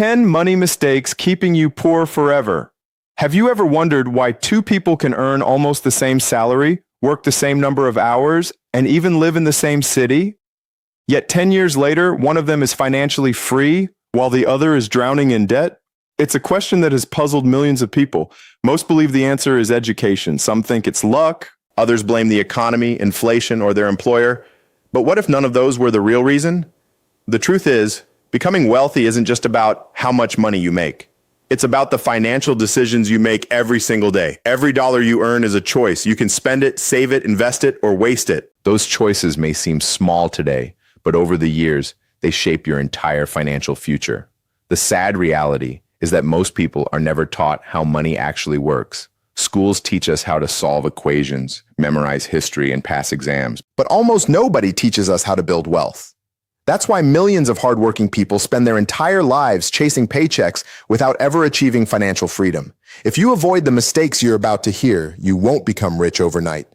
10 money mistakes keeping you poor forever. Have you ever wondered why two people can earn almost the same salary, work the same number of hours, and even live in the same city? Yet 10 years later, one of them is financially free while the other is drowning in debt? It's a question that has puzzled millions of people. Most believe the answer is education. Some think it's luck. Others blame the economy, inflation, or their employer. But what if none of those were the real reason? The truth is, becoming wealthy isn't just about how much money you make. It's about the financial decisions you make every single day. Every dollar you earn is a choice. You can spend it, save it, invest it, or waste it. Those choices may seem small today, but over the years, they shape your entire financial future. The sad reality is that most people are never taught how money actually works. Schools teach us how to solve equations, memorize history, and pass exams. But almost nobody teaches us how to build wealth. That's why millions of hardworking people spend their entire lives chasing paychecks without ever achieving financial freedom. If you avoid the mistakes you're about to hear, you won't become rich overnight,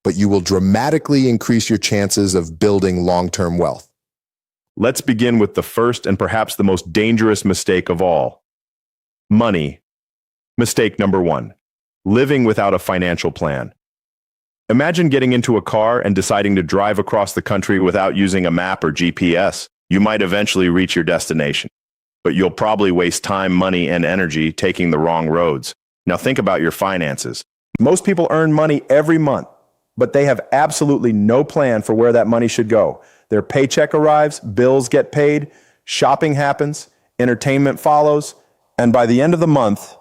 but you will dramatically increase your chances of building long-term wealth. Let's begin with the first and perhaps the most dangerous mistake of all. Money. Mistake number 1. Living without a financial plan. Imagine getting into a car and deciding to drive across the country without using a map or GPS. You might eventually reach your destination, but you'll probably waste time, money, and energy taking the wrong roads. Now think about your finances. Most people earn money every month, but they have absolutely no plan for where that money should go. Their paycheck arrives, bills get paid, shopping happens, entertainment follows, and by the end of the month,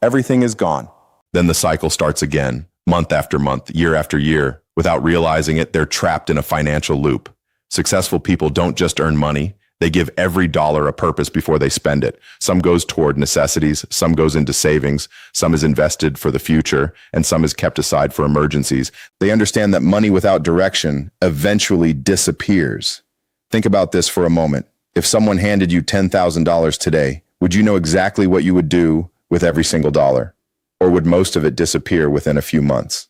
everything is gone. Then the cycle starts again, month after month, year after year. Without realizing it, they're trapped in a financial loop. Successful people don't just earn money, they give every dollar a purpose before they spend it. Some goes toward necessities, some goes into savings, some is invested for the future, and some is kept aside for emergencies. They understand that money without direction eventually disappears. Think about this for a moment. If someone handed you $10,000 today, would you know exactly what you would do with every single dollar? Or would most of it disappear within a few months?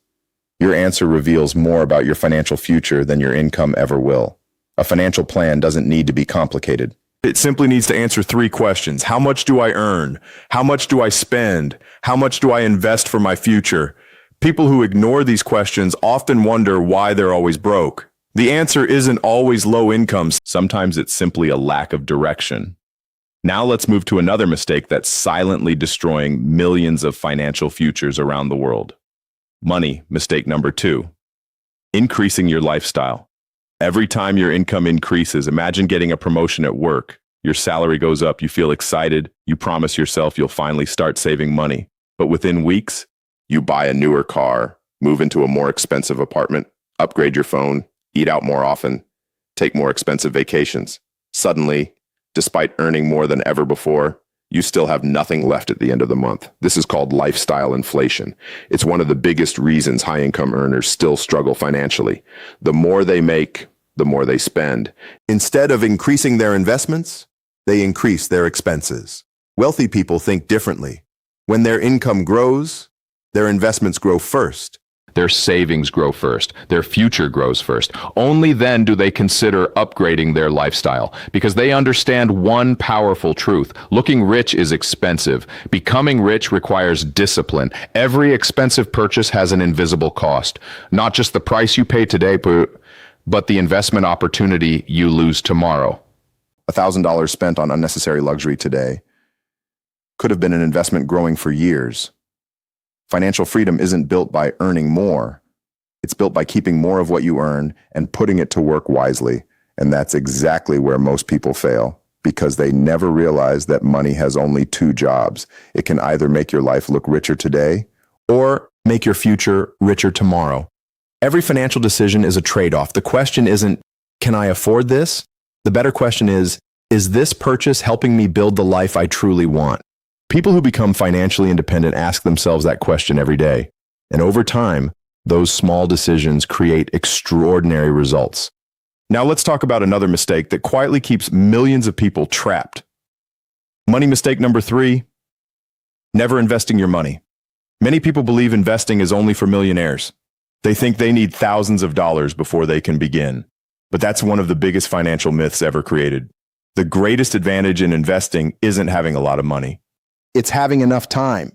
Your answer reveals more about your financial future than your income ever will. A financial plan doesn't need to be complicated. It simply needs to answer 3 questions. How much do I earn? How much do I spend? How much do I invest for my future? People who ignore these questions often wonder why they're always broke. The answer isn't always low incomes. Sometimes it's simply a lack of direction. Now let's move to another mistake that's silently destroying millions of financial futures around the world. Money, mistake number 2. Increasing your lifestyle. Every time your income increases, imagine getting a promotion at work. Your salary goes up, you feel excited, you promise yourself you'll finally start saving money. But within weeks, you buy a newer car, move into a more expensive apartment, upgrade your phone, eat out more often, take more expensive vacations. Suddenly, despite earning more than ever before, you still have nothing left at the end of the month. This is called lifestyle inflation. It's one of the biggest reasons high-income earners still struggle financially. The more they make, the more they spend. Instead of increasing their investments, they increase their expenses. Wealthy people think differently. When their income grows, their investments grow first. Their savings grow first. Their future grows first. Only then do they consider upgrading their lifestyle, because they understand one powerful truth. Looking rich is expensive. Becoming rich requires discipline. Every expensive purchase has an invisible cost. Not just the price you pay today, but the investment opportunity you lose tomorrow. $1,000 spent on unnecessary luxury today could have been an investment growing for years. Financial freedom isn't built by earning more. It's built by keeping more of what you earn and putting it to work wisely. And that's exactly where most people fail, because they never realize that money has only 2 jobs. It can either make your life look richer today or make your future richer tomorrow. Every financial decision is a trade-off. The question isn't, can I afford this? The better question is this purchase helping me build the life I truly want? People who become financially independent ask themselves that question every day. And over time, those small decisions create extraordinary results. Now let's talk about another mistake that quietly keeps millions of people trapped. Money mistake number 3, never investing your money. Many people believe investing is only for millionaires. They think they need thousands of dollars before they can begin. But that's one of the biggest financial myths ever created. The greatest advantage in investing isn't having a lot of money. It's having enough time.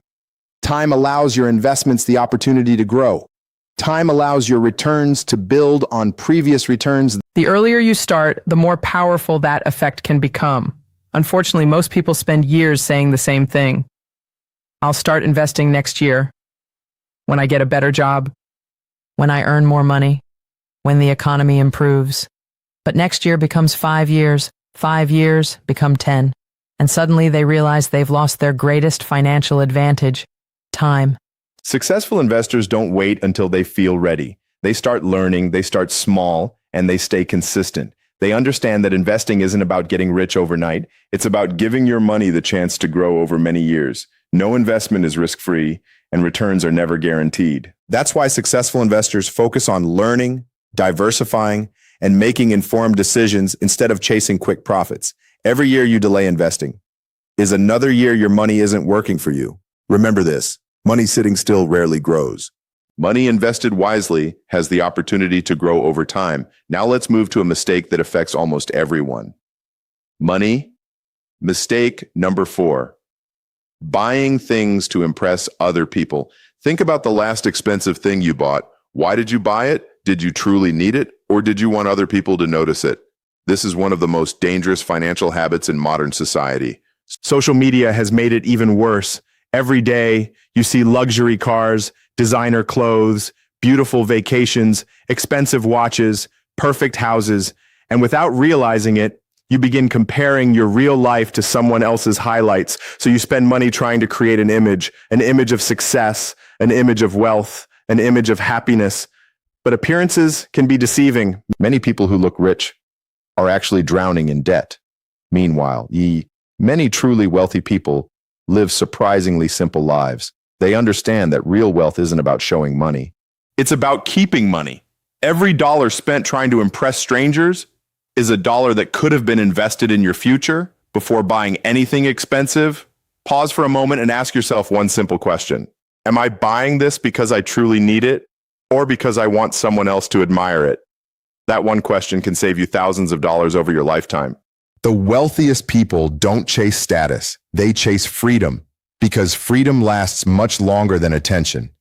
Time allows your investments the opportunity to grow. Time allows your returns to build on previous returns. The earlier you start, the more powerful that effect can become. Unfortunately, most people spend years saying the same thing. I'll start investing next year, when I get a better job, when I earn more money, when the economy improves. But next year becomes 5 years, 5 years become 10, and suddenly they realize they've lost their greatest financial advantage, time. Successful investors don't wait until they feel ready. They start learning, they start small, and they stay consistent. They understand that investing isn't about getting rich overnight. It's about giving your money the chance to grow over many years. No investment is risk-free, and returns are never guaranteed. That's why successful investors focus on learning, diversifying, and making informed decisions instead of chasing quick profits. Every year you delay investing is another year your money isn't working for you. Remember this, money sitting still rarely grows. Money invested wisely has the opportunity to grow over time. Now let's move to a mistake that affects almost everyone. Mistake number 4. Buying things to impress other people. Think about the last expensive thing you bought. Why did you buy it? Did you truly need it? Or did you want other people to notice it? This is one of the most dangerous financial habits in modern society. Social media has made it even worse. Every day, you see luxury cars, designer clothes, beautiful vacations, expensive watches, perfect houses, and without realizing it, you begin comparing your real life to someone else's highlights. So you spend money trying to create an image of success, an image of wealth, an image of happiness. But appearances can be deceiving. Many people who look rich are actually drowning in debt. Meanwhile, many truly wealthy people live surprisingly simple lives. They understand that real wealth isn't about showing money. It's about keeping money. Every dollar spent trying to impress strangers is a dollar that could have been invested in your future. Before buying anything expensive, pause for a moment and ask yourself one simple question. Am I buying this because I truly need it or because I want someone else to admire it? That one question can save you thousands of dollars over your lifetime. The wealthiest people don't chase status. They chase freedom because freedom lasts much longer than attention.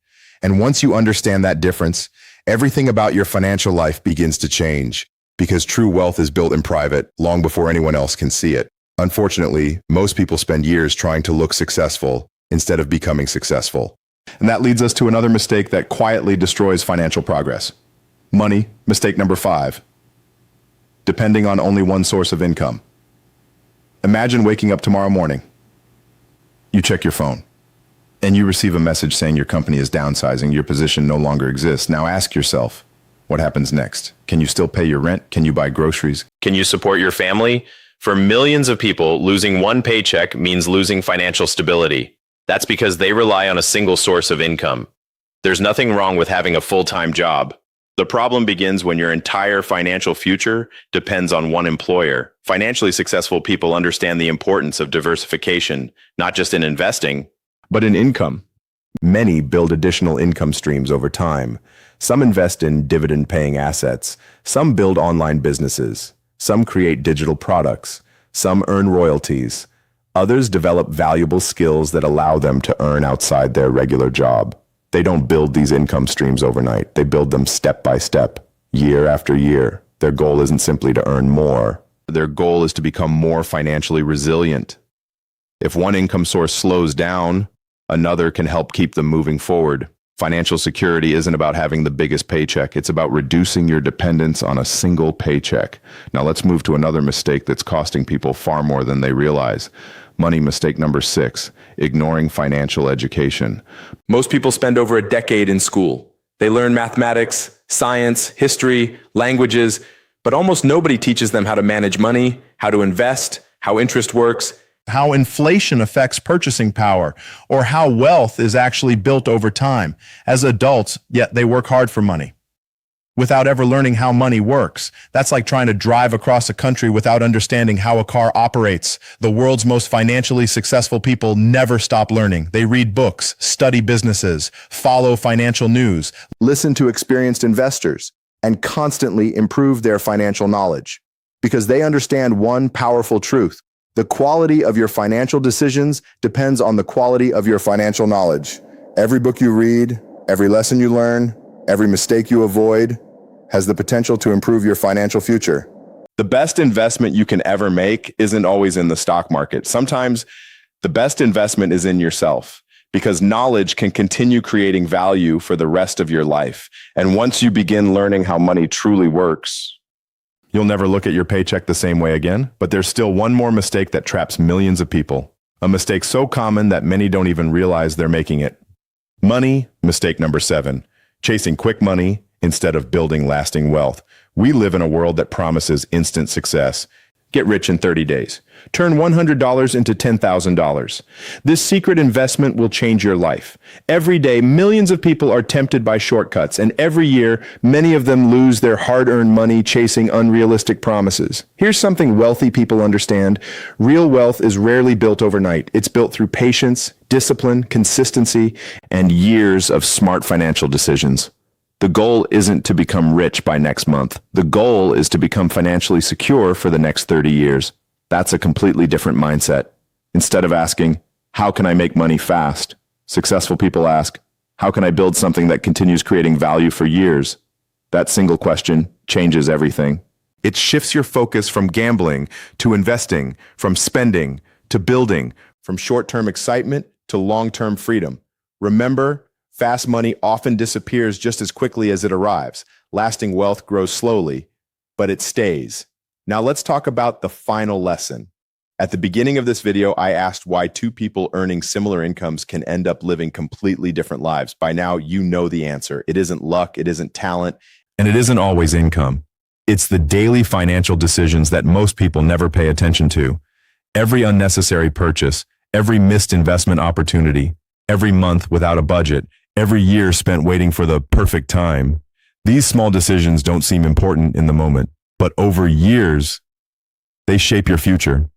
And once you understand that difference, everything about your financial life begins to change because true wealth is built in private long before anyone else can see it. Unfortunately, most people spend years trying to look successful instead of becoming successful. And that leads us to another mistake that quietly destroys financial progress. Mistake number 5. Depending on only one source of income. Imagine waking up tomorrow morning. You check your phone, and you receive a message saying your company is downsizing, your position no longer exists. Now ask yourself, what happens next? Can you still pay your rent? Can you buy groceries? Can you support your family? For millions of people, losing one paycheck means losing financial stability. That's because they rely on a single source of income. There's nothing wrong with having a full-time job. The problem begins when your entire financial future depends on one employer. Financially successful people understand the importance of diversification, not just in investing, but in income. Many build additional income streams over time. Some invest in dividend-paying assets. Some build online businesses. Some create digital products. Some earn royalties. Others develop valuable skills that allow them to earn outside their regular job. They don't build these income streams overnight. They build them step by step, year after year. Their goal isn't simply to earn more. Their goal is to become more financially resilient. If one income source slows down, another can help keep them moving forward. Financial security isn't about having the biggest paycheck. It's about reducing your dependence on a single paycheck. Now let's move to another mistake that's costing people far more than they realize. Mistake number 6, ignoring financial education. Most people spend over a decade in school. They learn mathematics, science, history, languages, but almost nobody teaches them how to manage money, how to invest, how interest works, how inflation affects purchasing power, or how wealth is actually built over time. As adults, yet they work hard for money without ever learning how money works. That's like trying to drive across a country without understanding how a car operates. The world's most financially successful people never stop learning. They read books, study businesses, follow financial news, Listen to experienced investors, and constantly improve their financial knowledge. because they understand one powerful truth. The quality of your financial decisions depends on the quality of your financial knowledge. Every book you read, every lesson you learn, every mistake you avoid has the potential to improve your financial future. The best investment you can ever make isn't always in the stock market. Sometimes the best investment is in yourself, because knowledge can continue creating value for the rest of your life. And once you begin learning how money truly works, You'll never look at your paycheck the same way again, but there's still one more mistake that traps millions of people. A mistake so common that many don't even realize they're making it. Money, mistake number 7, chasing quick money instead of building lasting wealth. We live in a world that promises instant success. Get rich in 30 days. Turn $100 into $10,000. This secret investment will change your life. Every day, millions of people are tempted by shortcuts, and every year, many of them lose their hard-earned money chasing unrealistic promises. Here's something wealthy people understand. Real wealth is rarely built overnight. It's built through patience, discipline, consistency, and years of smart financial decisions. The goal isn't to become rich by next month. The goal is to become financially secure for the next 30 years. That's a completely different mindset. Instead of asking, how can I make money fast? Successful people ask, how can I build something that continues creating value for years? That single question changes everything. It shifts your focus from gambling to investing, from spending to building, from short-term excitement to long-term freedom. Remember, fast money often disappears just as quickly as it arrives. Lasting wealth grows slowly, but it stays. Now let's talk about the final lesson. At the beginning of this video, I asked why two people earning similar incomes can end up living completely different lives. By now, you know the answer. It isn't luck, it isn't talent, And it isn't always income. It's the daily financial decisions that most people never pay attention to. Every unnecessary purchase, every missed investment opportunity, every month without a budget, every year spent waiting for the perfect time. These small decisions don't seem important in the moment, but over years, they shape your future.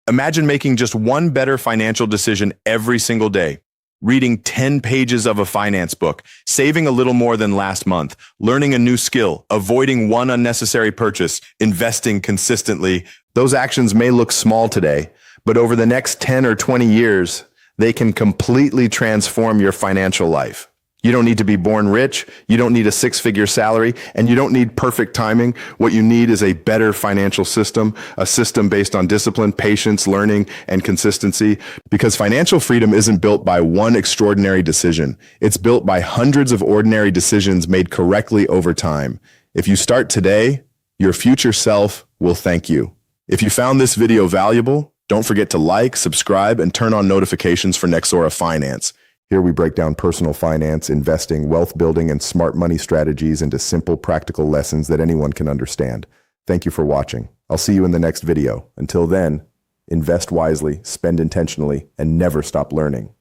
Imagine making just one better financial decision every single day. Reading 10 pages of a finance book, saving a little more than last month, learning a new skill, avoiding one unnecessary purchase, investing consistently. Those actions may look small today, but over the next 10 or 20 years, they can completely transform your financial life. You don't need to be born rich, you don't need a six-figure salary, and you don't need perfect timing. What you need is a better financial system, a system based on discipline, patience, learning, and consistency. Because financial freedom isn't built by one extraordinary decision. It's built by hundreds of ordinary decisions made correctly over time. If you start today, your future self will thank you. If you found this video valuable, don't forget to like, subscribe, and turn on notifications for Nexora Finance. Here we break down personal finance, investing, wealth building, and smart money strategies into simple, practical lessons that anyone can understand. Thank you for watching. I'll see you in the next video. Until then, invest wisely, spend intentionally, and never stop learning.